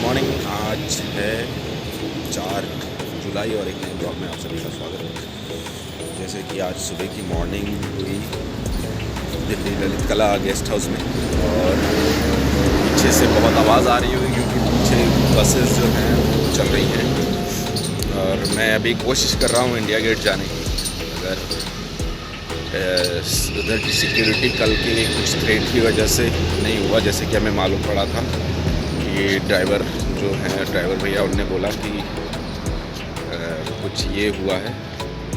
Morning. आज है 4 जुलाई और एक नए ब्लॉग में आप सभी का स्वागत है। जैसे कि आज सुबह की मॉर्निंग हुई दिल्ली ललित कला गेस्ट हाउस में, और पीछे से बहुत आवाज़ आ रही होगी क्योंकि पीछे बसेस जो हैं वो चल रही हैं। और मैं अभी कोशिश कर रहा हूँ इंडिया गेट जाने की। अगर उधर की सिक्योरिटी कल के कुछ थ्रेट की वजह से नहीं हुआ, जैसे कि हमें मालूम पड़ा था कि ड्राइवर जो हैं, ड्राइवर भैया, उनने बोला कि कुछ ये हुआ है,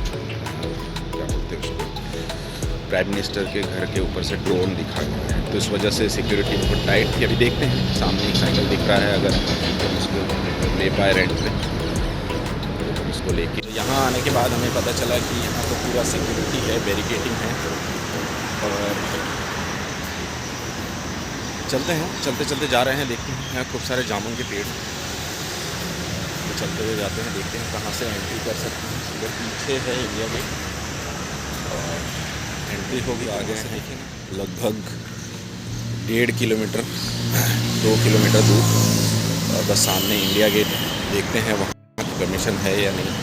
क्या बोलते हैं उसको, प्राइम मिनिस्टर के घर के ऊपर से ड्रोन दिखा गया है, तो इस वजह से सिक्योरिटी बहुत टाइट थी। अभी देखते हैं, सामने एक साइकिल दिख रहा है, अगर हम उसको ले पाए रेंट पे तो हम उसको लेके। तो यहाँ आने के बाद हमें पता चला कि यहाँ तो पूरा सिक्योरिटी है, बैरिकेडिंग है, और चलते हैं, चलते चलते जा रहे हैं। देखते हैं, यहाँ खूब सारे जामुन के पेड़, तो चलते हुए जाते हैं, देखते हैं कहाँ से एंट्री कर सकते हैं। इधर पीछे है इंडिया गेट, और एंट्री होगी आगे से। देखेंगे लगभग 1.5 किलोमीटर 2 किलोमीटर दूर, और बस सामने इंडिया गेट। देखते हैं वहाँ परमिशन है या नहीं।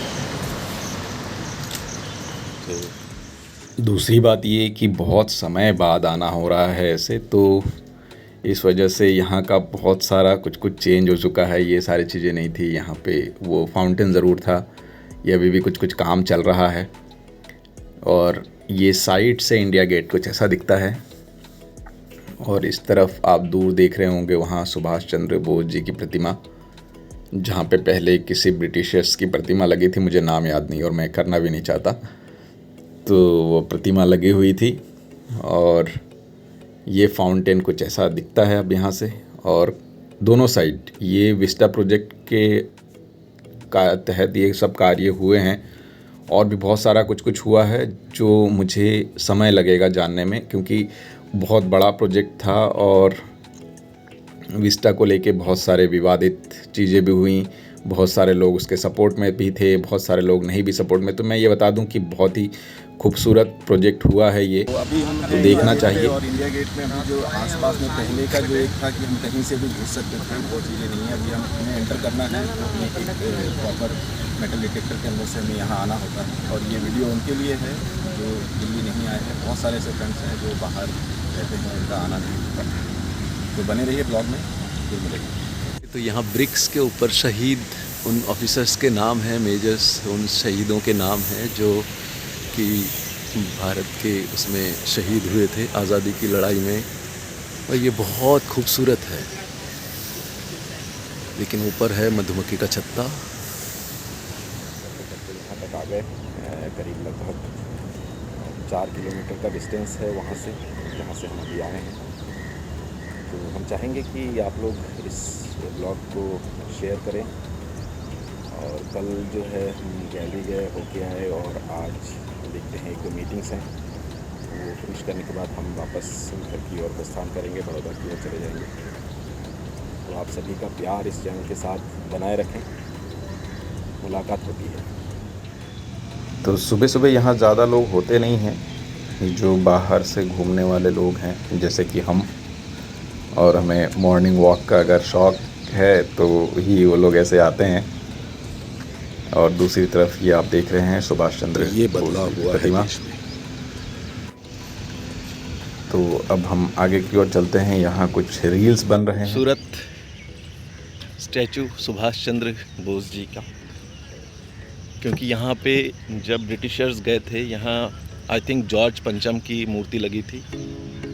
तो दूसरी बात ये कि बहुत समय बाद आना हो रहा है ऐसे, तो इस वजह से यहाँ का बहुत सारा कुछ चेंज हो चुका है। ये सारी चीज़ें नहीं थी यहाँ पे। वो फाउंटेन ज़रूर था, ये अभी भी कुछ काम चल रहा है। और ये साइड से इंडिया गेट कुछ ऐसा दिखता है, और इस तरफ आप दूर देख रहे होंगे वहाँ सुभाष चंद्र बोस जी की प्रतिमा, जहाँ पे पहले किसी ब्रिटिशर्स की प्रतिमा लगी थी, मुझे नाम याद नहीं और मैं करना भी नहीं चाहता। तो वो प्रतिमा लगी हुई थी, और ये फाउंटेन कुछ ऐसा दिखता है अब यहाँ से। और दोनों साइड ये विस्टा प्रोजेक्ट के तहत ये सब कार्य हुए हैं, और भी बहुत सारा कुछ हुआ है जो मुझे समय लगेगा जानने में, क्योंकि बहुत बड़ा प्रोजेक्ट था और विस्टा को लेके बहुत सारे विवादित चीज़ें भी हुई। बहुत सारे लोग उसके सपोर्ट में भी थे, बहुत सारे लोग नहीं भी सपोर्ट में। तो मैं ये बता दूं कि बहुत ही खूबसूरत प्रोजेक्ट हुआ है ये, तो अभी हम तो देखना चाहिए। और इंडिया गेट में अभी जो आसपास में पहले का जो एक था कि हम कहीं से भी घुस सकते थे, वो चीज़ें नहीं है। अभी हमें एंटर करना है, हमें एक प्रॉपर मेटल डिटेक्टर के अंदर से हमें यहाँ आना होता है। और ये वीडियो उनके लिए है जो दिल्ली नहीं आए हैं। बहुत सारे ऐसे फ्रेंड्स हैं जो बाहर रहते हैं, उनका आना नहीं होता। तो बने रहिए ब्लॉग में, फिर मिलेंगे। तो यहाँ ब्रिक्स के ऊपर शहीद उन ऑफिसर्स के नाम हैं, मेजर्स, उन शहीदों के नाम हैं जो कि भारत के उसमें शहीद हुए थे आज़ादी की लड़ाई में। और ये बहुत खूबसूरत है। लेकिन ऊपर है मधुमक्खी का छत्ता। यहाँ तक आ गए, करीब लगभग 4 किलोमीटर का डिस्टेंस है वहाँ से, जहाँ से हम अभी आए हैं। तो हम चाहेंगे कि आप लोग इस ब्लॉग को शेयर करें। और कल जो है हम गैलरी गए होके आए, और आज देखते हैं 1-2 मीटिंग्स हैं, वो फिनिश करने के बाद हम वापस घर की ओर प्रस्थान करेंगे, बड़ौदा की ओर चले जाएंगे। तो आप सभी का प्यार इस चैनल के साथ बनाए रखें, मुलाकात होती है। तो सुबह सुबह यहाँ ज़्यादा लोग होते नहीं हैं, जो बाहर से घूमने वाले लोग हैं जैसे कि हम, और हमें मॉर्निंग वॉक का अगर शौक़ है तो ही वो लोग ऐसे आते हैं। और दूसरी तरफ ये आप देख रहे हैं सुभाष चंद्र ये बदलाव बोस की हुआ प्रतिमा। है देश में। तो अब हम आगे की ओर चलते हैं। यहाँ कुछ रील्स बन रहे हैं। खूबसूरत स्टैचू सुभाष चंद्र बोस जी का, क्योंकि यहाँ पे जब ब्रिटिशर्स गए थे, यहाँ आई थिंक जॉर्ज पंचम की मूर्ति लगी थी,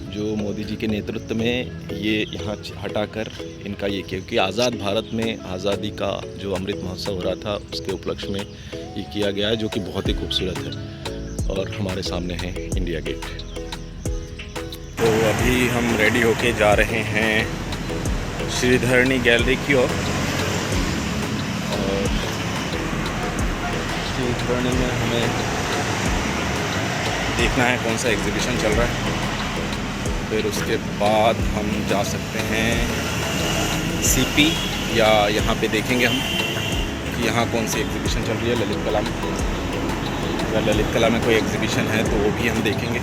जो मोदी जी के नेतृत्व में ये यहाँ हटाकर इनका ये किया, क्योंकि आज़ाद भारत में आज़ादी का जो अमृत महोत्सव हो रहा था उसके उपलक्ष्य में ये किया गया है, जो कि बहुत ही खूबसूरत है। और हमारे सामने है इंडिया गेट। तो अभी हम रेडी होके जा रहे हैं श्रीधरणी गैलरी की ओर। और श्रीधरणी में हमें देखना है कौन सा एग्जीबिशन चल रहा है, फिर उसके बाद हम जा सकते हैं सीपी, या यहाँ पे देखेंगे हम कि यहाँ कौन सी एग्जीबिशन चल रही है ललित कला में। अगर ललित कला में कोई एग्जीबिशन है तो वो भी हम देखेंगे।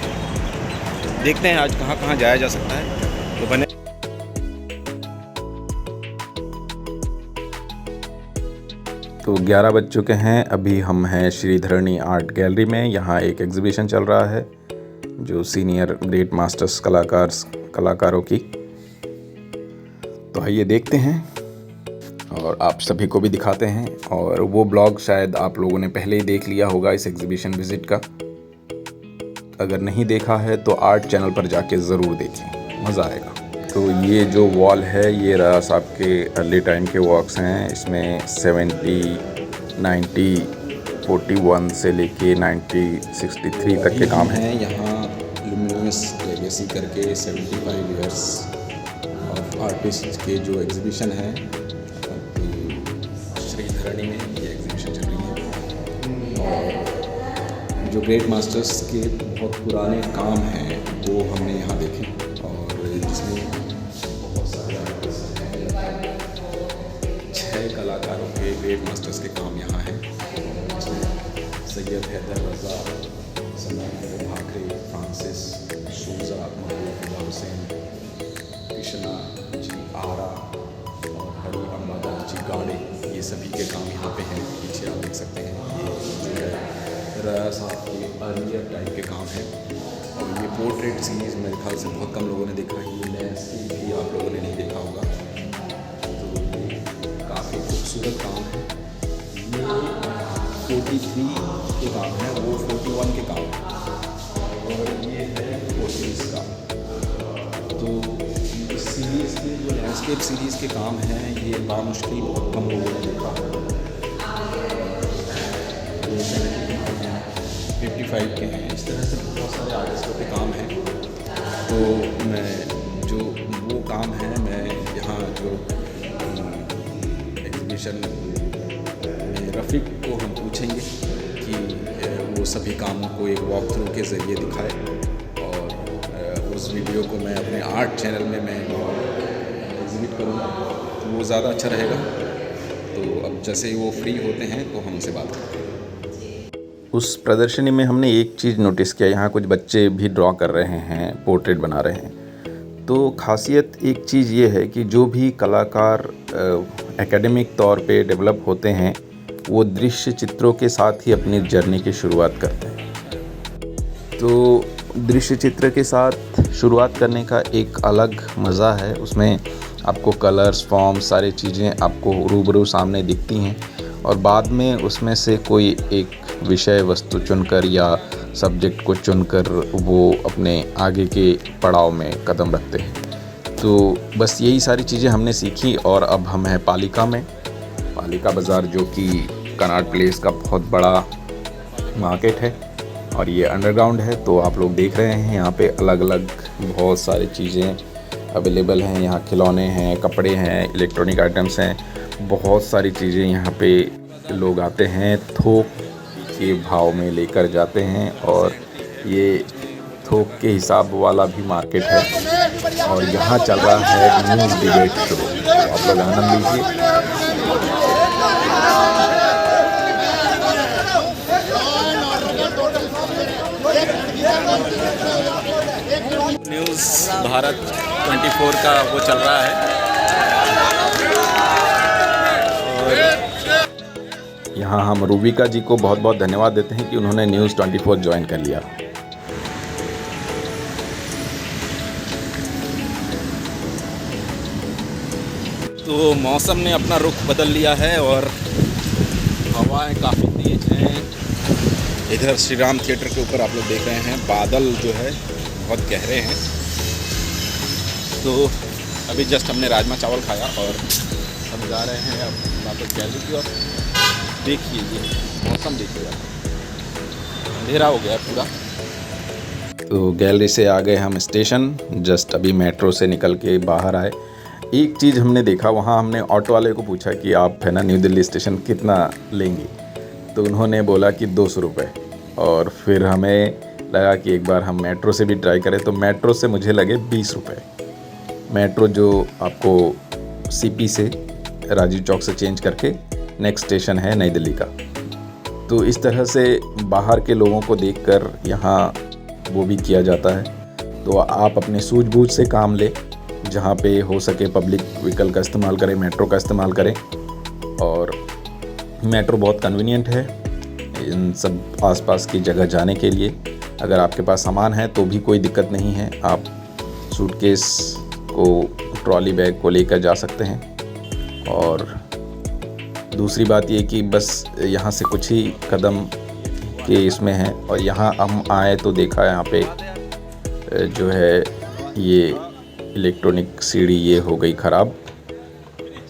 देखते हैं आज कहाँ जाया जा सकता है, तो बने। तो 11 बज चुके हैं। अभी हम हैं श्रीधरणी आर्ट गैलरी में। यहाँ एक एग्जीबिशन चल रहा है जो सीनियर ग्रेट मास्टर्स कलाकारों की। तो आइए देखते हैं और आप सभी को भी दिखाते हैं। और वो ब्लॉग शायद आप लोगों ने पहले ही देख लिया होगा इस एग्जीबिशन विज़िट का। अगर नहीं देखा है तो आर्ट चैनल पर जाके ज़रूर देखें, मज़ा आएगा। तो ये जो वॉल है ये राजा साहब के अर्ली टाइम के वर्क्स हैं। इसमें 70, 90, 41 से लेके 1963 तक के काम हैं। यहाँ लुमिनस लेगेसी करके 75 ईयर्स ऑफ आर्टिस्ट के जो एग्जीबिशन है श्रीधरणी में, ये एग्जीबिशन चल रही है। और जो ग्रेट मास्टर्स के बहुत पुराने काम हैं वो हमने यहाँ देखे। और जिसमें बहुत सारे आर्टिस्ट हैं, 6 कलाकारों के ग्रेट मास्टर्स के काम यहाँ हैं। सैयद हैदर रज़ा, सलमान भाकरे, फ्रांसिस सूजा, मोहम्मद हुसैन, कृष्णा जी आरा और हरी अम्बादास जी गाड़े, ये सभी के काम यहाँ पे हैं। पीछे आप देख सकते हैं ये जो है राजा साहब के अर्लियर टाइप के काम हैं। और ये पोर्ट्रेट सीरीज़ मेरे ख्याल से बहुत कम लोगों ने देखा है। ये लैंडस्केप भी आप लोगों ने नहीं देखा होगा। तो ये काफ़ी खूबसूरत काम है। ये 43 के काम है, वो 41 के काम है और ये है 40 का। तो इस सीरीज़ के जो लैंडस्केप सीरीज़ के काम हैं ये बामुश्किल बहुत कम लोगों ने देखा होगा। 55 के हैं। इस तरह से बहुत सारे आर्टिस्टों के काम हैं। तो मैं जो वो काम है मैं यहाँ जो एग्जीबिशन में रफ़ीक को हम पूछेंगे कि वो सभी कामों को एक वॉक थ्रू के ज़रिए दिखाए। और उस वीडियो को मैं अपने आर्ट चैनल में मैं एग्जिबिट करूँगा तो वो ज़्यादा अच्छा रहेगा। तो अब जैसे ही वो फ्री होते हैं तो हम उनसे बात करते हैं। उस प्रदर्शनी में हमने एक चीज़ नोटिस किया, यहाँ कुछ बच्चे भी ड्रॉ कर रहे हैं, पोर्ट्रेट बना रहे हैं। तो खासियत एक चीज़ ये है कि जो भी कलाकार एकेडमिक तौर पे डेवलप होते हैं वो दृश्य चित्रों के साथ ही अपनी जर्नी की शुरुआत करते हैं। तो दृश्य चित्र के साथ शुरुआत करने का एक अलग मज़ा है। उसमें आपको कलर्स, फॉर्म, सारी चीज़ें आपको रूबरू सामने दिखती हैं और बाद में उसमें से कोई एक विषय वस्तु चुनकर या सब्जेक्ट को चुनकर वो अपने आगे के पड़ाव में कदम रखते हैं। तो बस यही सारी चीज़ें हमने सीखी। और अब हम हैं पालिका में, पालिका बाज़ार जो कि कनॉट प्लेस का बहुत बड़ा मार्केट है और ये अंडरग्राउंड है। तो आप लोग देख रहे हैं यहाँ पे अलग अलग बहुत सारी चीज़ें अवेलेबल हैं। यहाँ खिलौने हैं, कपड़े हैं, इलेक्ट्रॉनिक आइटम्स हैं, बहुत सारी चीज़ें यहाँ पे लोग आते हैं, थोक के भाव में लेकर जाते हैं। और ये थोक के हिसाब वाला भी मार्केट है। और यहाँ चल रहा है न्यूज़ डिबेट शो। आप लोग आनंद लीजिए। न्यूज़ भारत 24 का वो चल रहा है। यहाँ हम रूबिका जी को बहुत बहुत धन्यवाद देते हैं कि उन्होंने न्यूज़ 24 ज्वाइन कर लिया। तो मौसम ने अपना रुख बदल लिया है और हवाएं काफ़ी तेज हैं। इधर श्री राम थिएटर के ऊपर आप लोग देख रहे हैं बादल जो है बहुत गहरे हैं। तो अभी जस्ट हमने राजमा चावल खाया और हम जा रहे हैं अब वापस गैलरी की ओर। देखिए ये मौसम देखिए, अंधेरा हो गया पूरा। तो गैलरी से आ गए हम स्टेशन। जस्ट अभी मेट्रो से निकल के बाहर आए। एक चीज़ हमने देखा, वहाँ हमने ऑटो वाले को पूछा कि आप है ना न्यू दिल्ली स्टेशन कितना लेंगे, तो उन्होंने बोला कि 200 रुपये। और फिर हमें लगा कि एक बार हम मेट्रो से भी ट्राई करें, तो मेट्रो से मुझे लगे 20 रुपये। मेट्रो जो आपको सीपी से राजीव चौक से चेंज करके नेक्स्ट स्टेशन है नई दिल्ली का। तो इस तरह से बाहर के लोगों को देखकर यहाँ वो भी किया जाता है। तो आप अपने सूझबूझ से काम लें, जहाँ पे हो सके पब्लिक व्हीकल का इस्तेमाल करें, मेट्रो का इस्तेमाल करें। और मेट्रो बहुत कन्वीनियंट है इन सब आसपास की जगह जाने के लिए। अगर आपके पास सामान है तो भी कोई दिक्कत नहीं है, आप सूटकेस को, ट्रॉली बैग को लेकर जा सकते हैं। और दूसरी बात ये कि बस यहाँ से कुछ ही कदम के इसमें है, और यहाँ हम आए तो देखा यहाँ पे जो है ये इलेक्ट्रॉनिक सीढ़ी ये हो गई ख़राब।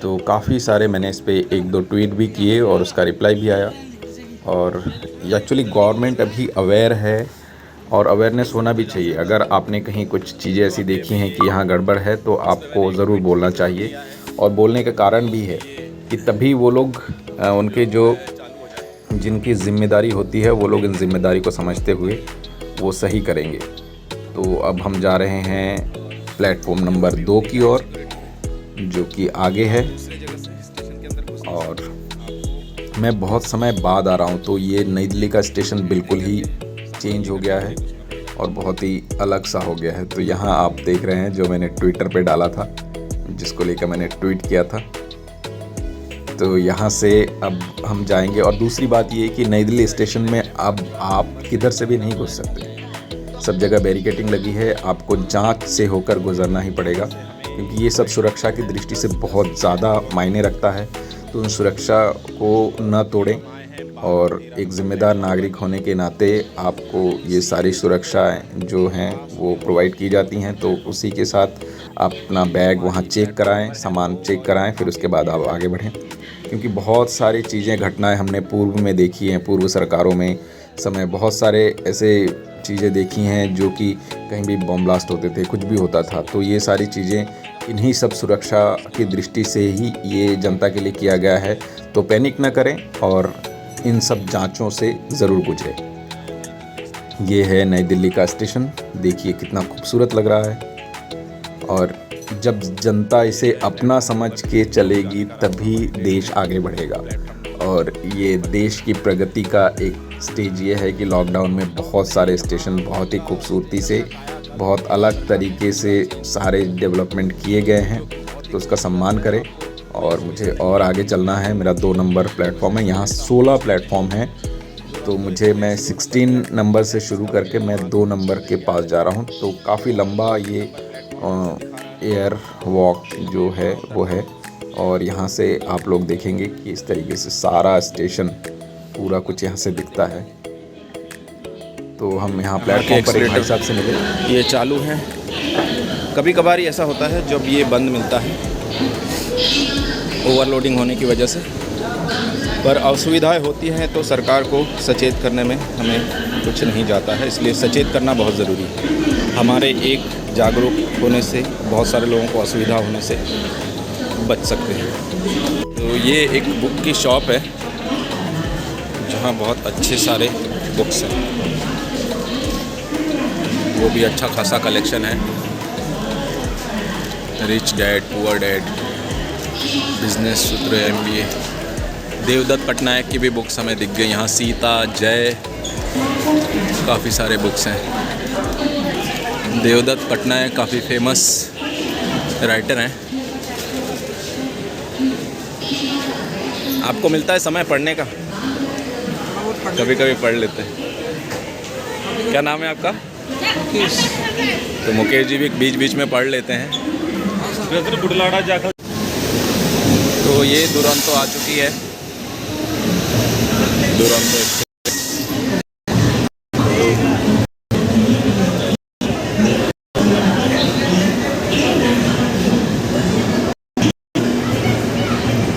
तो काफ़ी सारे मैंने इस पे 1-2 ट्वीट भी किए और उसका रिप्लाई भी आया। और एक्चुअली गवर्नमेंट अभी अवेयर है और अवेयरनेस होना भी चाहिए। अगर आपने कहीं कुछ चीज़ें ऐसी देखी हैं कि यहाँ गड़बड़ है तो आपको ज़रूर बोलना चाहिए, और बोलने का कारण भी है कि तभी वो लोग उनके जो जिनकी ज़िम्मेदारी होती है वो लोग इन ज़िम्मेदारी को समझते हुए वो सही करेंगे। तो अब हम जा रहे हैं प्लेटफॉर्म नंबर 2 की ओर, जो कि आगे है। और मैं बहुत समय बाद आ रहा हूँ, तो ये नई दिल्ली का स्टेशन बिल्कुल ही चेंज हो गया है और बहुत ही अलग सा हो गया है। तो यहाँ आप देख रहे हैं जो मैंने ट्विटर पे डाला था, जिसको लेकर मैंने ट्वीट किया था। तो यहाँ से अब हम जाएंगे। और दूसरी बात ये है कि नई दिल्ली स्टेशन में अब आप किधर से भी नहीं घुस सकते, सब जगह बैरिकेडिंग लगी है, आपको जांच से होकर गुजरना ही पड़ेगा, क्योंकि ये सब सुरक्षा की दृष्टि से बहुत ज़्यादा मायने रखता है। तो उन सुरक्षा को न तोड़ें, और एक ज़िम्मेदार नागरिक होने के नाते आपको ये सारी सुरक्षाएं जो हैं वो प्रोवाइड की जाती हैं। तो उसी के साथ आप अपना बैग वहाँ चेक कराएं, सामान चेक कराएं, फिर उसके बाद आप आगे बढ़ें। क्योंकि बहुत सारी चीज़ें, घटनाएं हमने पूर्व में देखी हैं, पूर्व सरकारों में समय बहुत सारे ऐसे चीज़ें देखी हैं जो कि कहीं भी बम ब्लास्ट होते थे, कुछ भी होता था। तो ये सारी चीज़ें इन्हीं सब सुरक्षा की दृष्टि से ही ये जनता के लिए किया गया है। तो पैनिक ना करें और इन सब जांचों से ज़रूर गुजरें। ये है नई दिल्ली का स्टेशन, देखिए कितना खूबसूरत लग रहा है। और जब जनता इसे अपना समझ के चलेगी तभी देश आगे बढ़ेगा। और ये देश की प्रगति का एक स्टेज ये है कि लॉकडाउन में बहुत सारे स्टेशन बहुत ही खूबसूरती से, बहुत अलग तरीके से सारे डेवलपमेंट किए गए हैं, तो उसका सम्मान करें। और मुझे और आगे चलना है, मेरा 2 नंबर प्लेटफॉर्म है, यहाँ 16 प्लेटफॉर्म है। तो मैं 16 नंबर से शुरू करके मैं 2 नंबर के पास जा रहा हूँ। तो काफ़ी लंबा ये एयर वॉक जो है वो है। और यहाँ से आप लोग देखेंगे कि इस तरीके से सारा स्टेशन पूरा कुछ यहाँ से दिखता है। तो हम यहाँ प्लेटफॉर्म पर एक भाई साहब से मिले, ये चालू है। कभी कभार ऐसा होता है जब ये बंद मिलता है ओवरलोडिंग होने की वजह से, पर असुविधाएं होती हैं तो सरकार को सचेत करने में हमें कुछ नहीं जाता है, इसलिए सचेत करना बहुत ज़रूरी है। हमारे एक जागरूक होने से बहुत सारे लोगों को असुविधा होने से बच सकते हैं। तो ये एक बुक की शॉप है जहाँ बहुत अच्छे सारे बुक्स हैं, वो भी अच्छा खासा कलेक्शन है। Rich dad poor dad, business सूत्र, MBA। देवदत्त पटनायक की भी बुक्स हमें दिख गई यहाँ, सीता, जय, काफ़ी सारे बुक्स हैं। देवदत्त पटनायक काफ़ी फेमस राइटर हैं। आपको मिलता है समय पढ़ने का? कभी कभी पढ़ लेते हैं। क्या नाम है आपका? तो मुकेश जी भी बीच बीच में पढ़ लेते हैं। तो ये दुरंतो आ चुकी है, दुरंतो।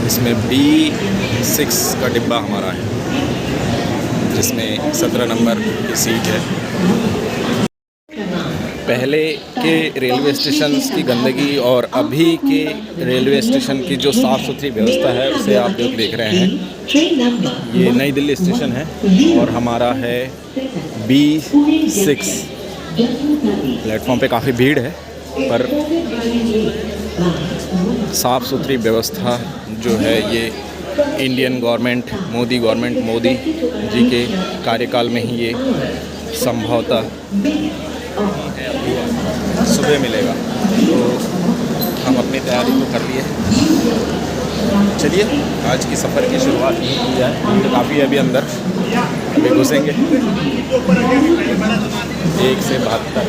इसमें B6 का डिब्बा हमारा है, जिसमें 17 नंबर की सीट है। पहले के रेलवे स्टेशन की गंदगी और अभी के रेलवे स्टेशन की जो साफ़ सुथरी व्यवस्था है उसे आप लोग देख रहे हैं। ये नई दिल्ली स्टेशन है और हमारा है B6। प्लेटफॉर्म पे काफ़ी भीड़ है, पर साफ़ सुथरी व्यवस्था जो है ये Indian government, Modi government, Modi ji के कार्यकाल में ही ये संभवतः सुबह मिलेगा। तो हम अपनी तैयारी तो कर लिए, चलिए आज की सफ़र की शुरुआत यहीं की जाए। हम तो काफ़ी है अभी अंदर, अभी घुसेंगे 1 से 72।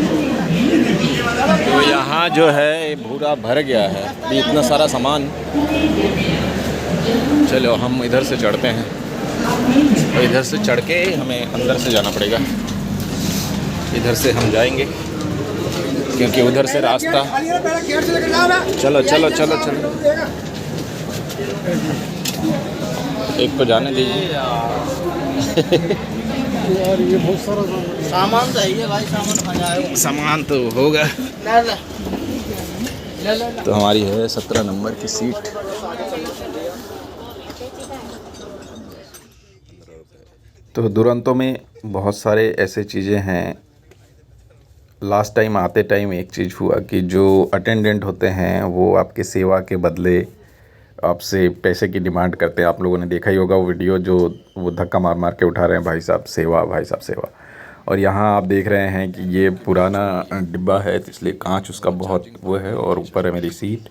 तो यहाँ जो है ये पूरा भर गया है, अभी इतना सारा सामान। चलो हम इधर से चढ़ते हैं, तो इधर से चढ़ के हमें अंदर से जाना पड़ेगा। इधर से हम जाएंगे क्योंकि उधर से रास्ता। चलो चलो चलो चलो, एक तो जाने दीजिए। यार ये बहुत सारा सामान तो है भाई, सामान कहाँ जाएगा? सामान तो होगा। तो हमारी है 17 नंबर की सीट। तो दुरंतो में बहुत सारे ऐसे चीज़ें हैं। लास्ट टाइम आते टाइम एक चीज़ हुआ कि जो अटेंडेंट होते हैं वो आपके सेवा के बदले आपसे पैसे की डिमांड करते हैं। आप लोगों ने देखा ही होगा वो वीडियो, जो वो धक्का मार मार के उठा रहे हैं, भाई साहब सेवा, भाई साहब सेवा। और यहाँ आप देख रहे हैं कि ये पुराना डिब्बा है, तो इसलिए कांच उसका बहुत वो है, और ऊपर है मेरी सीट।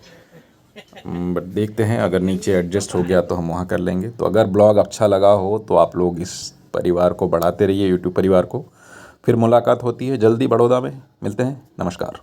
बट देखते हैं, अगर नीचे एडजस्ट हो गया तो हम वहाँ कर लेंगे। तो अगर ब्लॉग अच्छा लगा हो तो आप लोग इस परिवार को बढ़ाते रहिए, यूट्यूब परिवार को। फिर मुलाकात होती है जल्दी बड़ौदा में, मिलते हैं, नमस्कार।